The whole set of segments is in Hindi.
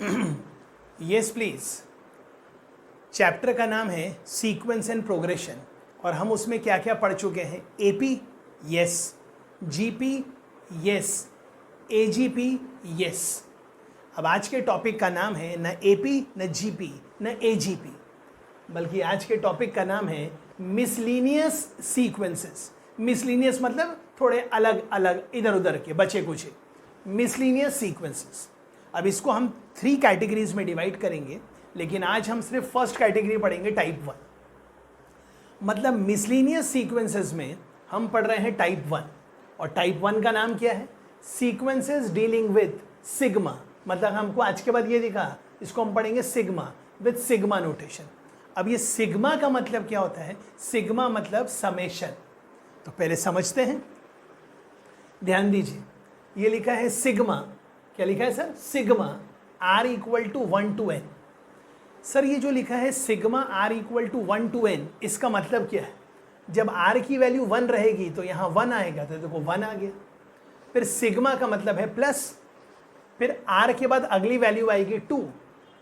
Yes please. चैप्टर का नाम है सीक्वेंस एंड प्रोग्रेशन और हम उसमें क्या क्या पढ़ चुके हैं। AP yes, GP yes, AGP yes. अब आज के टॉपिक का नाम है न एपी न जीपी न एजीपी, बल्कि आज के टॉपिक का नाम है मिसलीनियस सीक्वेंसेस। मिसलीनियस मतलब थोड़े अलग अलग, इधर उधर के, बचे कुछ मिसलीनियस सीक्वेंसेस। अब इसको हम 3 कैटेगरीज में डिवाइड करेंगे, लेकिन आज हम सिर्फ फर्स्ट कैटेगरी पढ़ेंगे, टाइप 1। मतलब मिसलीनियस सीक्वेंसेस में हम पढ़ रहे हैं टाइप 1, और टाइप 1 का नाम क्या है? Sequences dealing with sigma. मतलब हमको आज के बाद ये दिखा, इसको हम पढ़ेंगे सिग्मा विद सिग्मा नोटेशन। अब ये सिग्मा का मतलब क्या होता है? सिग्मा मतलब समेशन। तो पहले समझते हैं, ध्यान दीजिए। ये लिखा है सिग्मा, क्या लिखा है sir? Sigma r equal to 1 to n। Sir ये जो लिखा है sigma r equal to 1 to n, इसका मतलब क्या है? जब r की वैल्यू 1 रहेगी तो यहाँ 1 आएगा, तो देखो 1 आ गया। फिर सिग्मा का मतलब है प्लस, फिर r के बाद अगली वैल्यू आएगी 2।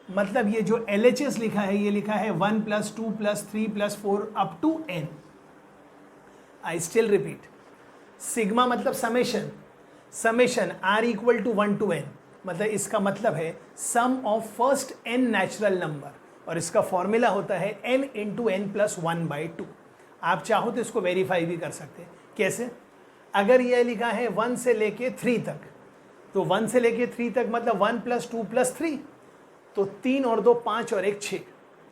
मतलब ये जो LHS लिखा है, ये लिखा है 1 + 2 + 3 + 4 up to n। I still repeat, sigma मतलब summation, summation r equal to 1 to n। मतलब इसका मतलब है sum of first n natural number, और इसका फॉर्मूला होता है n × n + 1/2। आप चाहो तो इसको वेरीफाई भी कर सकते हैं। कैसे? अगर यह लिखा है 1 से लेके 3 तक, तो 1 से लेके 3 तक मतलब 1 + 2 + 3, तो 3 और 2 5 और 1 6।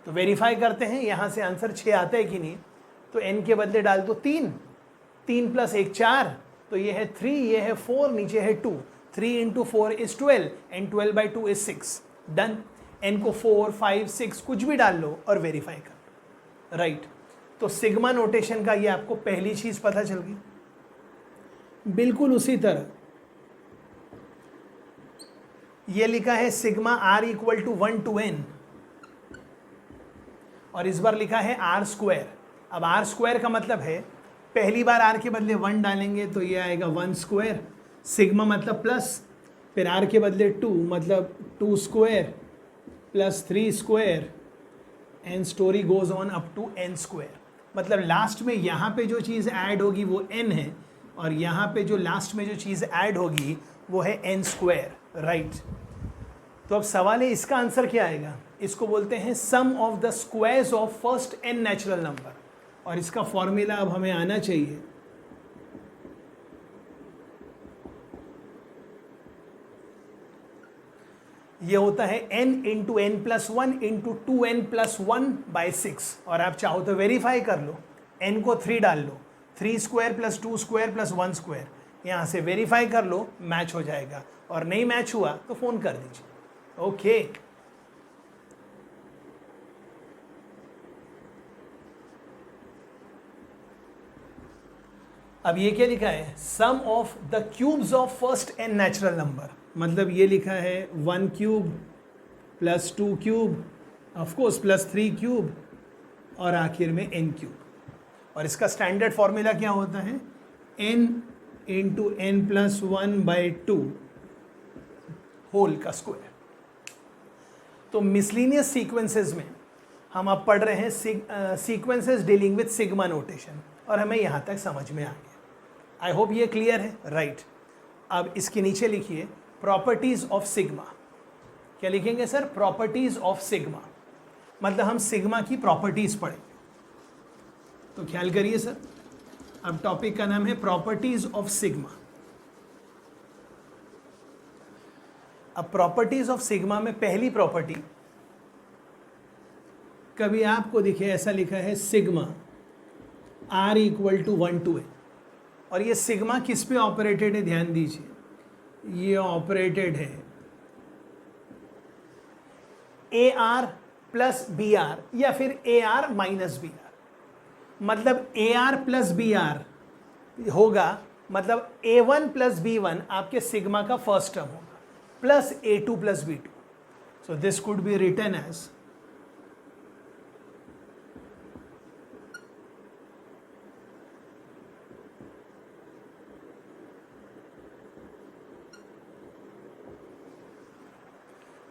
तो वेरीफाई करते हैं यहाँ से आंसर 6 आता है कि नहीं। तो n के बदले डाल दो 3, 3 + 1 4, तो ये है 3, ये है 4, नीचे है 2। 3 × 4 = 12 and 12/2 is 6। डन। n को 4 5 6 कुछ भी डाल लो और वेरीफाई कर लो, राइट। तो सिग्मा नोटेशन का ये आपको पहली चीज पता चल गई। बिल्कुल उसी तरह ये लिखा है sigma r equal to 1 to n, और इस बार लिखा है r²। अब r² का मतलब है पहली बार r के बदले 1 डालेंगे तो ये आएगा 1²। सिग्मा मतलब प्लस, फिर r के बदले 2 मतलब 2² + 3², and story goes on up to n²। मतलब लास्ट में यहाँ पे जो चीज़ ऐड होगी वो n है, और यहाँ पे जो लास्ट में जो चीज़ ऐड होगी वो है n², राइट। तो अब सवाल है इसका आंसर क्या आएगा? इसको बोलते हैं sum of the squares of first n natural number, और इसका फॉर्मूला अब हमें आना चाहिए। ये होता है n × n + 1 × 2n + 1/6, और आप चाहो तो वेरीफाई कर लो। n को 3 डाल लो, 3² + 2² + 1², यहाँ से वेरीफाई कर लो, मैच हो जाएगा। और नहीं मैच हुआ तो फ़ोन कर दीजिए। ओके अब ये क्या लिखा है? Sum of the cubes of first n natural number. मतलब ये लिखा है 1³ + 2³ ऑफकोर्स +3³ और आखिर में n³। और इसका स्टैंडर्ड फॉर्मूला क्या होता है? n × n + 1/2 होल का स्क्वायर। तो मिसलीनियस सीक्वेंसेस में हम अब पढ़ रहे हैं sequences dealing with sigma notation, और हमें यहाँ तक समझ में आ गया। आई होप ये क्लियर है, राइट। अब इसके नीचे लिखिए प्रॉपर्टीज ऑफ सिग्मा। क्या लिखेंगे सर? Properties of sigma. मतलब हम सिग्मा की प्रॉपर्टीज पढ़ेंगे। तो ख्याल करिए सर, अब टॉपिक का नाम है प्रॉपर्टीज ऑफ सिग्मा। अब प्रॉपर्टीज ऑफ सिग्मा में पहली प्रॉपर्टी, कभी आपको दिखे ऐसा लिखा है sigma r equal to 1 to n, और ये सिग्मा किस पे ऑपरेटेड है? ध्यान दीजिए, ये ऑपरेटेड है AR + BR या फिर AR - BR। मतलब AR + BR होगा, मतलब A1 + B1 आपके सिग्मा का फर्स्ट टर्म होगा, plus A2 + B2। So this could be written as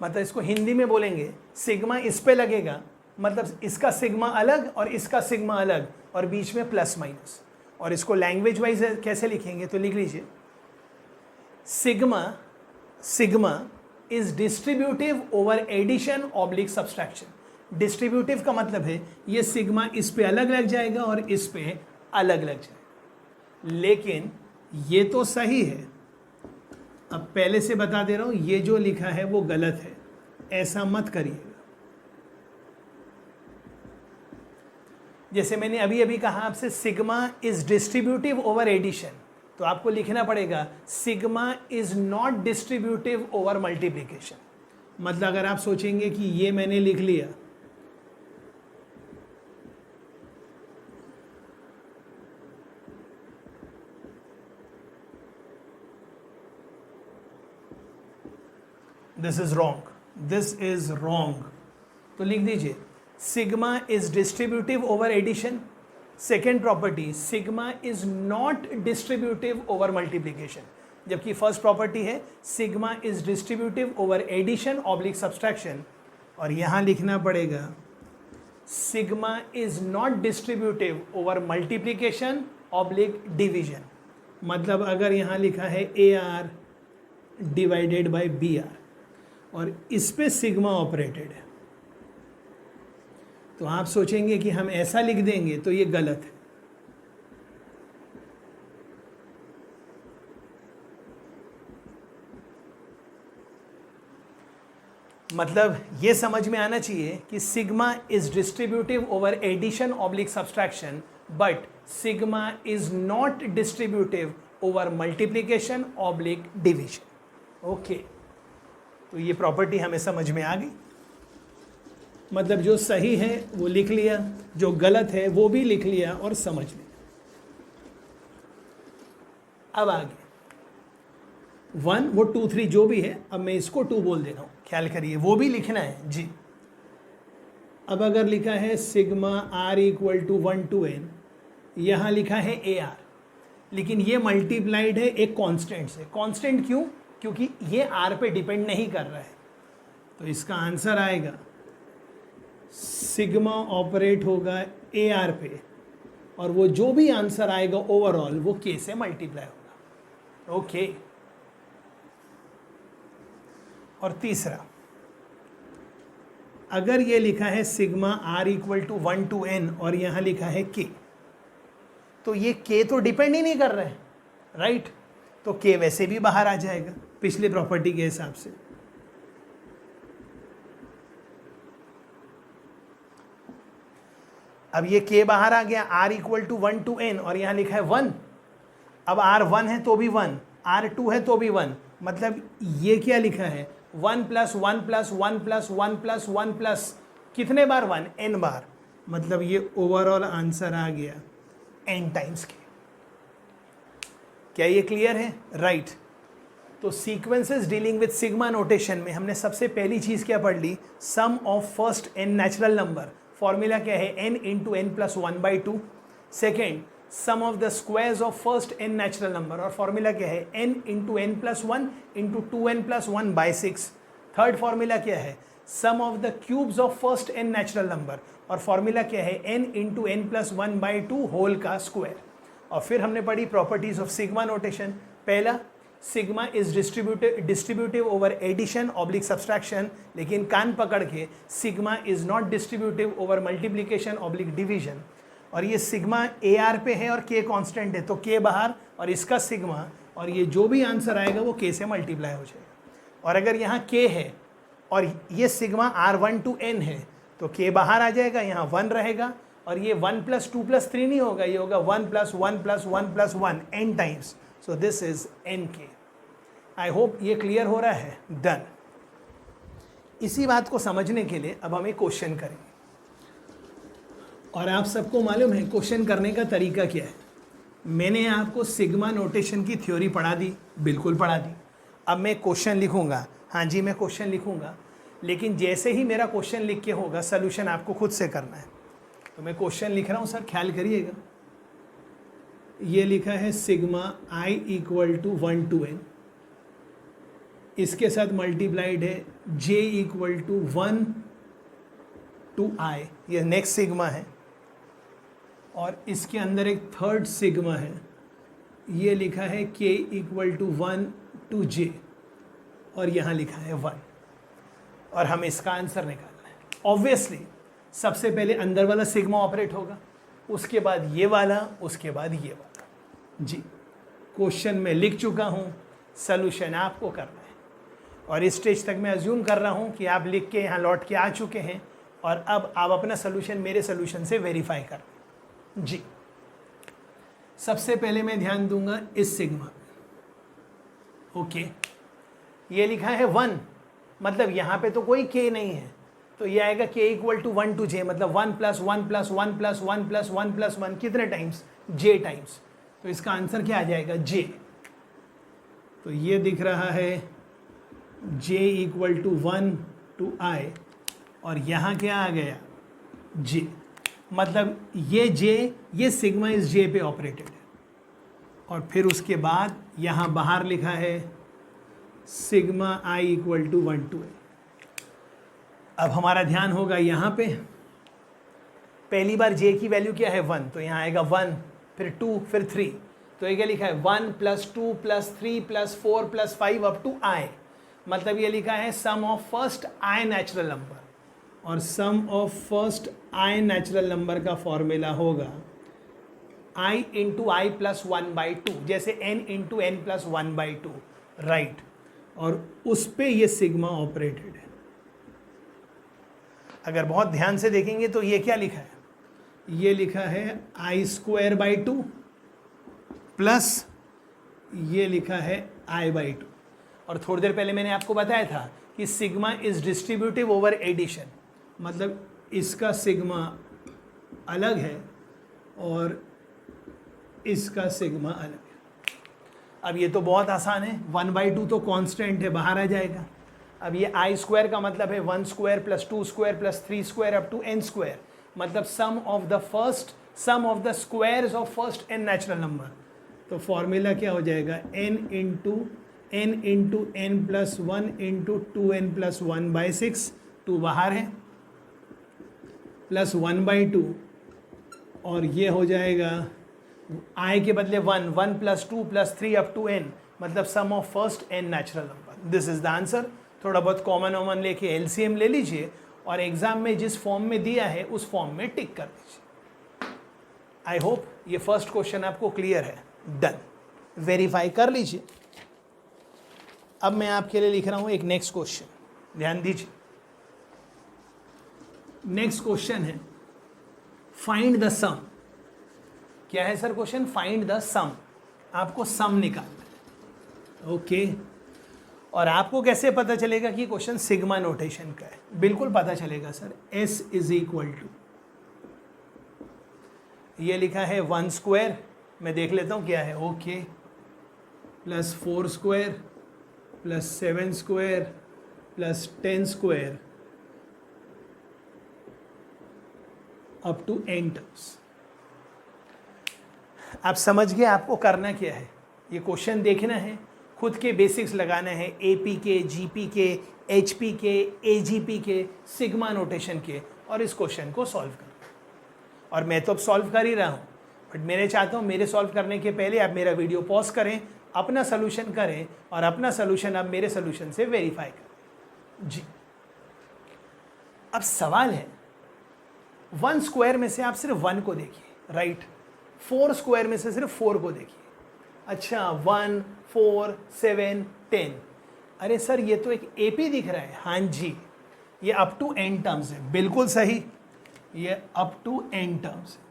मतलब इसको हिंदी में बोलेंगे सिग्मा इस पे लगेगा, मतलब इसका सिग्मा अलग और इसका सिग्मा अलग और बीच में प्लस माइनस। और इसको लैंग्वेज वाइज कैसे लिखेंगे तो लिख लीजिए sigma is distributive over addition oblique subtraction. Distributive का मतलब है ये सिग्मा इस पे अलग लग जाएगा और इस पे अलग लग जाएगा। लेकिन ये तो सही है, अब पहले से बता दे रहा हूं ये जो लिखा है वो गलत है, ऐसा मत करिएगा। जैसे मैंने अभी अभी कहा आपसे sigma is distributive over addition, तो आपको लिखना पड़ेगा sigma is not distributive over multiplication. मतलब अगर आप सोचेंगे कि ये मैंने लिख लिया, दिस इज रॉन्ग, तो लिख दीजिए sigma is distributive over addition. Second property sigma is not distributive over multiplication, जबकि फर्स्ट प्रॉपर्टी है sigma is distributive over addition oblique subtraction. और यहां लिखना पड़ेगा sigma is not distributive over multiplication oblique division. मतलब अगर यहां लिखा है AR डिवाइडेड बाय BR और इस पे सिग्मा ऑपरेटेड है, तो आप सोचेंगे कि हम ऐसा लिख देंगे तो ये गलत है। मतलब ये समझ में आना चाहिए कि sigma is distributive over addition oblique subtraction, but sigma is not distributive over multiplication oblique division. Okay, तो ये प्रॉपर्टी हमें समझ में आ गई। मतलब जो सही है वो लिख लिया, जो गलत है वो भी लिख लिया और समझ लिया। अब आगे 1 वो 2 3 जो भी है, अब मैं इसको 2 बोल दे रहा हूं, ख्याल करिए वो भी लिखना है जी। अब अगर लिखा है sigma R equal to 1 to n, यहां लिखा है AR, लेकिन ये मल्टीप्लाइड है एक कांस्टेंट से। कांस्टेंट क्यों? क्योंकि ये R पे डिपेंड नहीं कर रहा है, तो इसका आंसर आएगा सिग्मा ऑपरेट होगा AR पे और वो जो भी आंसर आएगा ओवरऑल वो K से मल्टीप्लाई होगा। ओके, और तीसरा अगर ये लिखा है sigma R equal to 1 to n और यहां लिखा है K, तो ये K तो डिपेंड ही नहीं कर रहा है, राइट? तो K वैसे भी बाहर आ जाएगा पिछली प्रॉपर्टी के हिसाब से। अब ये K बाहर आ गया, R equal to 1 to n और यहां लिखा है 1। अब R 1 है तो भी 1, R 2 है तो भी 1, मतलब ये क्या लिखा है 1 + 1 + 1 + 1 + 1 प्लस कितने बार 1, n बार। मतलब ये ओवरऑल आंसर आ गया n टाइम्स K। क्या ये क्लियर है? राइट। तो sequences dealing with sigma notation में हमने सबसे पहली चीज क्या पढ़ ली? Sum of first n natural number. Formula क्या है? n × n + 1/2। Second, sum of the squares of first n natural number, और फॉर्मूला क्या है? n × n + 1 × 2n + 1/6। Third formula क्या है? Sum of the cubes of first n natural number, और फॉर्मूला क्या है? n × n + 1/2 होल का स्क्वायर। और फिर हमने पढ़ी प्रॉपर्टीज ऑफ सिग्मा नोटेशन। पहला, sigma is distributive over addition oblique subtraction, लेकिन कान पकड़ के sigma is not distributive over multiplication oblique division. और ये सिग्मा AR पे है और K कांस्टेंट है, तो K बाहर और इसका सिग्मा, और ये जो भी आंसर आएगा वो K से मल्टीप्लाई हो जाएगा। और अगर यहाँ K है और ये सिग्मा R1 to n है, तो K बाहर आ जाएगा, यहाँ 1 रहेगा, और ये 1 + 2 + 3 नहीं होगा, ये होगा 1 + 1 + 1 + 1 n times. So this is nk। I hope ये क्लियर हो रहा है। डन। इसी बात को समझने के लिए अब हम एक क्वेश्चन करेंगे, और आप सबको मालूम है क्वेश्चन करने का तरीका क्या है। मैंने आपको सिग्मा नोटेशन की थ्योरी पढ़ा दी, बिल्कुल पढ़ा दी। अब मैं क्वेश्चन लिखूंगा, हाँ जी मैं क्वेश्चन लिखूंगा, लेकिन जैसे ही मेरा क्वेश्चन लिख के होगा सोल्यूशन आपको खुद से करना है। तो मैं क्वेश्चन लिख रहा हूँ सर, ख्याल करिएगा। ये लिखा है sigma I equal to 1 to n, इसके साथ मल्टीप्लाइड है j equal to 1 to i, ये नेक्स्ट सिग्मा है, और इसके अंदर एक थर्ड सिग्मा है, ये लिखा है k equal to 1 to j, और यहाँ लिखा है 1, और हमें इसका आंसर निकालना है। ऑब्वियसली सबसे पहले अंदर वाला सिग्मा ऑपरेट होगा, उसके बाद ये वाला, उसके बाद ये वाला। जी, क्वेश्चन में लिख चुका हूँ, सॉल्यूशन आपको करना है, और इस स्टेज तक मैं अज्यूम कर रहा हूँ कि आप लिख के यहाँ लौट के आ चुके हैं, और अब आप अपना सॉल्यूशन मेरे सॉल्यूशन से वेरीफाई कर। जी, सबसे पहले मैं ध्यान दूंगा इस सिग्मा। ओके, ये लिखा है 1, मतलब यहाँ पे तो कोई k नहीं है, तो ये आएगा k equal to 1 to j, मतलब 1 plus 1 plus 1 plus 1 plus 1 plus 1 कितने टाइम्स? j times. तो इसका आंसर क्या आ जाएगा? j। तो ये दिख रहा है j equal to 1 to i, और यहाँ क्या आ गया? j, मतलब ये j, ये सिग्मा इस j पे ऑपरेटेड है, और फिर उसके बाद यहाँ बाहर लिखा है sigma i equal to 1 to i। अब हमारा ध्यान होगा यहाँ पे, पहली बार j की वैल्यू क्या है? 1, तो यहाँ आएगा 1, फिर 2, फिर 3, तो ये क्या लिखा है? 1 plus 2 plus 3 plus 4 plus 5 up to i, मतलब ये लिखा है sum of first i natural number, और sum of first i natural number का फॉर्मूला होगा i इंटू i प्लस 1/2, जैसे n into n plus 1/2, right, और उस पे ये सिग्मा ऑपरेटेड है। अगर बहुत ध्यान से देखेंगे तो ये क्या लिखा है? ये लिखा है i²/2 प्लस ये लिखा है i/2, और थोड़ी देर पहले मैंने आपको बताया था कि sigma is distributive over addition, मतलब इसका सिग्मा अलग है और इसका सिग्मा अलग है। अब ये तो बहुत आसान है, 1/2 तो कांस्टेंट है, बाहर आ जाएगा। अब ये i² का मतलब है 1² plus 2² plus 3² up to n², मतलब sum of the squares of first n natural number. तो फॉर्मूला क्या हो जाएगा? n into n plus 1 into 2n plus 1/6, 2 बाहर है, प्लस 1/2, और ये हो जाएगा i के बदले 1 plus 2 plus 3 up to n, मतलब sum of first n natural number. This is the answer. थोड़ा बहुत कॉमन वॉमन लेके एलसीएम ले लीजिए, और एग्जाम में जिस फॉर्म में दिया है उस फॉर्म में टिक कर दीजिए। आई होप ये फर्स्ट क्वेश्चन आपको क्लियर है। डन, वेरीफाई कर लीजिए। अब मैं आपके लिए लिख रहा हूं एक नेक्स्ट क्वेश्चन, ध्यान दीजिए। नेक्स्ट क्वेश्चन है फाइंड द सम। क्या है सर क्वेश्चन? फाइंड द सम, आपको सम निकालना है। ओके, और आपको कैसे पता चलेगा कि क्वेश्चन सिग्मा नोटेशन का है? बिल्कुल पता चलेगा sir, s is equal to, ये लिखा है 1², मैं देख लेता हूँ क्या है। Okay, plus 4² plus 7² plus 10² up to n terms. आप समझ गए आपको करना क्या है? ये क्वेश्चन देखना है, खुद के बेसिक्स लगाना है, एपी के, जीपी के, एचपी के, एजीपी के, सिग्मा नोटेशन के, और इस क्वेश्चन को सॉल्व करना। और मैं तो अब सॉल्व कर ही रहा हूँ, बट मेरे चाहता हूँ मेरे सॉल्व करने के पहले आप मेरा वीडियो पॉज करें, अपना सोल्यूशन करें, और अपना सोल्यूशन आप मेरे सोल्यूशन से वेरीफाई करें। जी, अब सवाल है 1² में से आप सिर्फ 1 को देखिए, राइट। 4² में से सिर्फ 4 को देखिए। अच्छा, 1, 4, 7, 10, अरे सर ये तो एक एपी दिख रहा है। हाँ जी, ये अप टू n टर्म्स है, बिल्कुल सही, ये अप टू n टर्म्स है।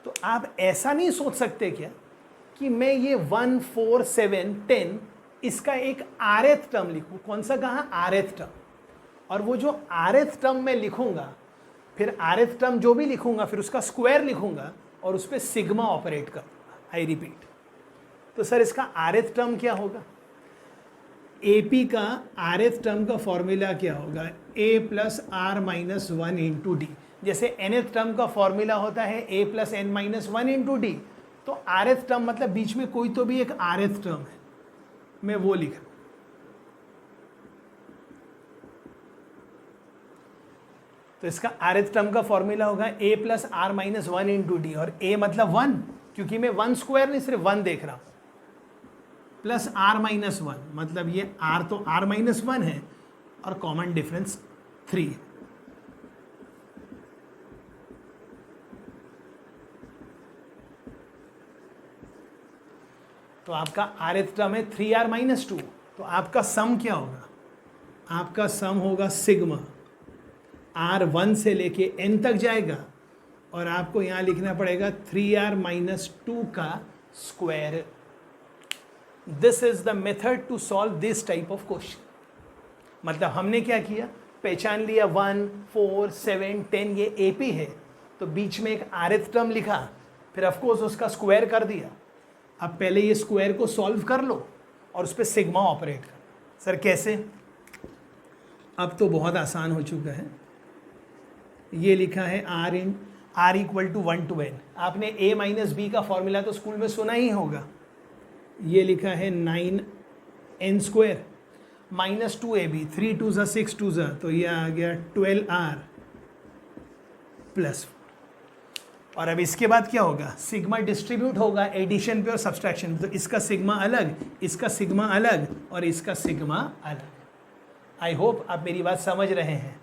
तो आप ऐसा नहीं सोच सकते क्या कि मैं ये 1, 4, 7, 10 इसका एक rth टर्म लिखूं? कौन सा कहा? rth term. और वो जो rth टर्म मैं लिखूंगा, फिर rth टर्म जो भी लिखूंगा फिर उसका स्क्वायर लिखूंगा और उस पर सिग्मा ऑपरेट करूंगा। आई रिपीट, तो सर इसका rth टर्म क्या होगा? AP का rth टर्म का फॉर्मूला क्या होगा? a plus r minus 1 into D. जैसे nth टर्म का फॉर्मूला होता है a plus n minus 1 into D, तो rth टर्म मतलब बीच में कोई तो भी एक rth टर्म है। मैं वो लिख रहा हूं। तो इसका rth टर्म का फॉर्मूला होगा a plus r minus one into d, और a मतलब 1, क्योंकि मैं 1 स्क्वायर नहीं सिर्फ 1 देख रहा हूं, प्लस आर माइनस वन, मतलब ये r तो r माइनस वन है और कॉमन डिफरेंस 3 है। तो आपका rth टर्म है 3r माइनस 2, तो आपका सम क्या होगा? आपका सम होगा सिग्मा, r 1 से लेके n तक जाएगा, और आपको यहां लिखना पड़ेगा 3r माइनस 2 का square. This is the method to solve this type of question. मतलब हमने क्या किया, पहचान लिया 1, 4, 7, 10 ये AP है, तो बीच में एक rth टर्म लिखा, फिर ऑफकोर्स उसका स्क्वायर कर दिया। अब पहले ये स्क्वायर को सॉल्व कर लो और उस पर सिग्मा ऑपरेट कर। सर कैसे? अब तो बहुत आसान हो चुका है। ये लिखा है r equal to 1 to n। आपने a माइनस बी का फॉर्मूला तो स्कूल में सुना ही होगा। ये लिखा है 9n स्क्वायर माइनस 2ab, 3 2 ज़ा 6 2 ज़ा, तो ये आ गया 12r प्लस। और अब इसके बाद क्या होगा? सिग्मा डिस्ट्रीब्यूट होगा एडिशन पे और सब्सट्रैक्शन, तो इसका सिग्मा अलग, इसका सिग्मा अलग और इसका सिग्मा अलग। आई होप आप मेरी बात समझ रहे हैं।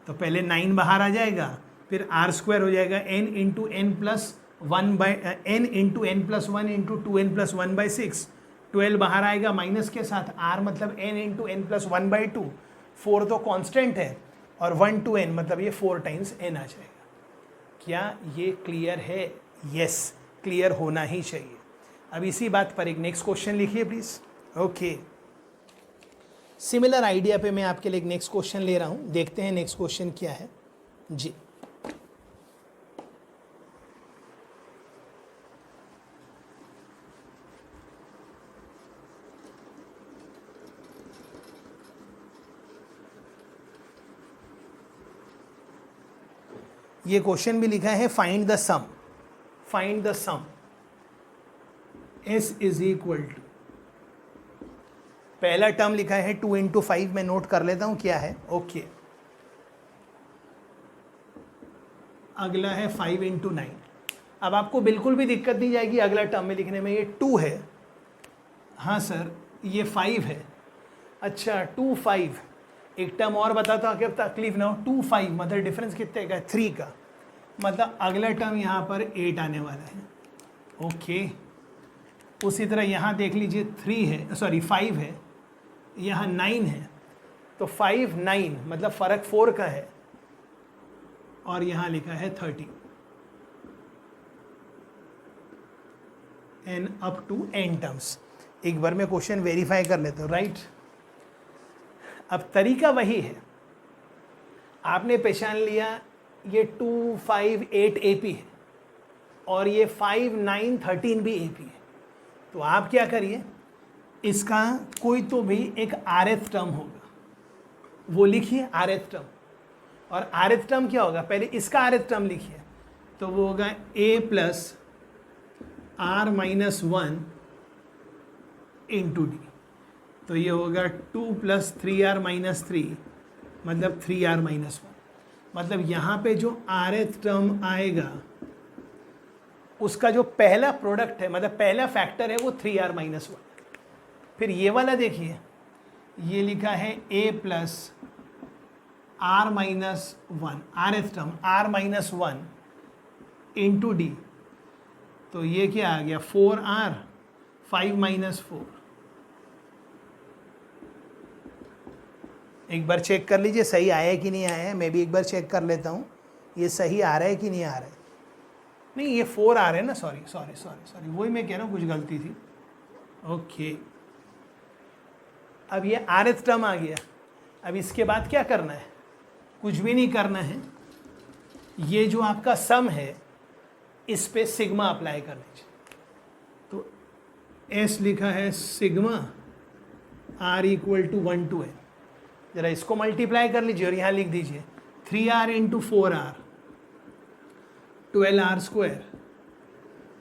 तो पहले 9 बाहर आ जाएगा, फिर r स्क्वायर हो जाएगा n into n plus 1 by n into n plus 1 into 2n plus 1 by 6, 12 बाहर आएगा माइनस के साथ, r मतलब n into n plus 1 by 2, 4 तो कांस्टेंट है, और 1 to n मतलब ये 4 टाइम्स n आ जाएगा। क्या ये क्लियर है? यस, क्लियर होना ही चाहिए। अब इसी बात पर एक नेक्स्ट क्वेश्चन लिखिए प्लीज। ओके, सिमिलर आइडिया पे मैं आपके लिए एक नेक्स्ट क्वेश्चन ले रहा हूं, देखते हैं नेक्स्ट क्वेश्चन क्या है जी। ये क्वेश्चन भी लिखा है find the sum, find the sum s is equal to, पहला टर्म लिखा है 2 इंटू 5, मैं नोट कर लेता हूं क्या है। ओके, अगला है 5 इंटू 9। अब आपको बिल्कुल भी दिक्कत नहीं जाएगी अगला टर्म में लिखने में। ये 2 है, हाँ सर ये 5 है। अच्छा 2 5, एक टर्म और बताता हूँ कि अब तकलीफ ना हो। 2 5 मतलब डिफरेंस कितने का है? 3 का, मतलब अगला टर्म यहाँ पर 8 आने वाला है। ओके, उसी तरह यहाँ देख लीजिए 3 है, सॉरी 5 है, यहाँ 9 है, तो 5 9 मतलब फ़र्क 4 का है, और यहाँ लिखा है 30 n up to n terms. एक बार मैं क्वेश्चन वेरीफाई कर लेता हूँ, राइट। अब तरीका वही है, आपने पहचान लिया ये 2 5 8 AP है, और ये 5 9 13 भी AP है। तो आप क्या करिए, इसका कोई तो भी एक rth टर्म होगा, वो लिखिए rth टर्म। और rth टर्म क्या होगा? पहले इसका rth टर्म लिखिए, तो वो होगा a plus r minus 1 into D, तो ये होगा 2 प्लस 3r माइनस 3 मतलब 3r माइनस 1। मतलब यहाँ पे जो rth टर्म आएगा उसका जो पहला प्रोडक्ट है, मतलब पहला फैक्टर है, वो 3r माइनस 1। फिर ये वाला देखिए, ये लिखा है a plus r minus 1, rth term r minus 1 into D, तो ये क्या आ गया 4r 5 माइनस 4। एक बार चेक कर लीजिए सही आया है कि नहीं आया है। मैं भी एक बार चेक कर लेता हूँ ये सही आ रहा है कि नहीं आ रहा है। नहीं ये 4 आ रहे हैं ना, सॉरी वही मैं कह रहा हूँ, कुछ गलती थी। ओके, अब ये rth टर्म आ गया। अब इसके बाद क्या करना है? कुछ भी नहीं करना है, ये जो आपका सम है इस पे सिग्मा अप्लाई कर लीजिए। तो s लिखा है sigma r equal to 1 to n, जरा इसको मल्टीप्लाई कर लीजिए और यहाँ लिख दीजिए 3r into 4r 12r square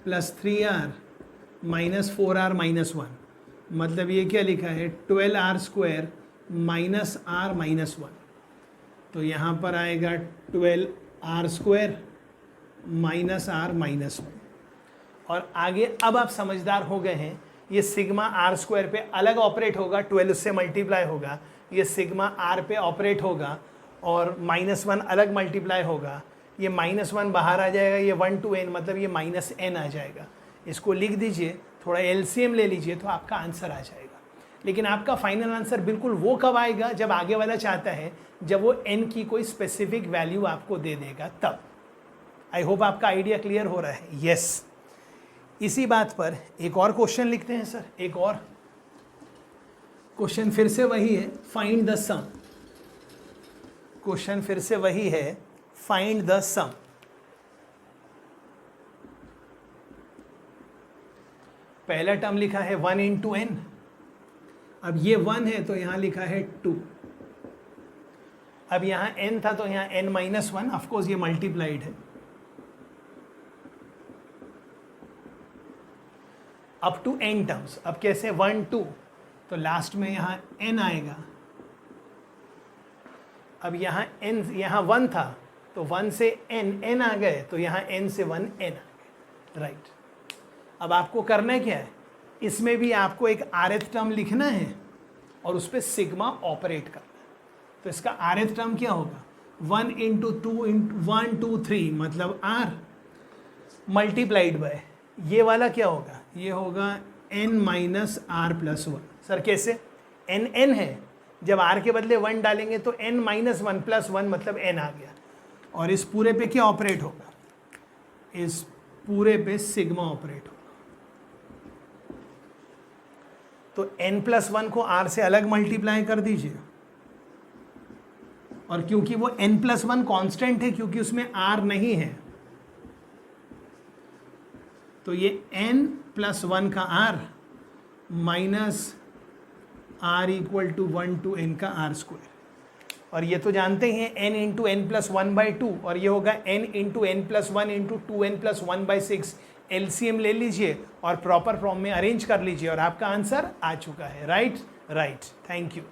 plus 3r minus 4r minus 1 मतलब ये क्या लिखा है 12r² माइनस आर माइनस 1, तो यहाँ पर आएगा 12r² माइनस आर माइनस 1। और आगे अब आप समझदार हो गए हैं, ये सिग्मा r² पे अलग ऑपरेट होगा, 12 उससे मल्टीप्लाई होगा, ये सिग्मा r पे ऑपरेट होगा और -1 अलग मल्टीप्लाई होगा, ये -1 बाहर आ जाएगा, ये 1 to n मतलब ये -n आ जाएगा। इसको लिख दीजिए, थोड़ा LCM ले लीजिए तो आपका आंसर आ जाएगा। लेकिन आपका फाइनल आंसर बिल्कुल वो कब आएगा जब आगे वाला चाहता है, जब वो n की कोई स्पेसिफिक वैल्यू आपको दे देगा तब। आई होप आपका आइडिया क्लियर हो रहा है। यस इसी बात पर एक और क्वेश्चन लिखते हैं सर। एक और क्वेश्चन फिर से वही है, फाइंड द सम। क्वेश्चन फिर से वही है, फाइंड द सम। पहला टर्म लिखा है 1 into n, अब ये 1 है तो यहां लिखा है 2, अब यहां n था तो यहां n-1, ऑफकोर्स ये मल्टीप्लाइड है, अप टू n टर्म्स। अब कैसे 1 2, तो लास्ट में यहाँ n आएगा। अब यहाँ n, यहाँ 1 था तो 1 से n आ गए, तो यहाँ n से 1 n आ गए, राइट। अब आपको करना क्या है, इसमें भी आपको एक rth टर्म लिखना है और उस पर सिग्मा ऑपरेट करना है। तो इसका rth टर्म क्या होगा, 1 into 2 into 1 2 3 मतलब r मल्टीप्लाइड बाय ये वाला क्या होगा, ये होगा n minus r plus 1। Sir कैसे, n है, जब r के बदले 1 डालेंगे तो n-1 प्लस 1 मतलब n आ गया, और इस पूरे पे क्या ऑपरेट होगा, इस पूरे पे सिग्मा ऑपरेट होगा। तो n+1 को r से अलग मल्टीप्लाई कर दीजिए, और क्योंकि वो n+1 कांस्टेंट है, क्योंकि उसमें r नहीं है, तो ये n+1 का r minus r equal to 1 to n का r²। और ये तो जानते हैं n इंटू n+1/2, और ये होगा n into n+1 into 2n+1/6। LCM ले लीजिए और प्रॉपर फॉर्म में अरेंज कर लीजिए और आपका आंसर आ चुका है। Right, thank you.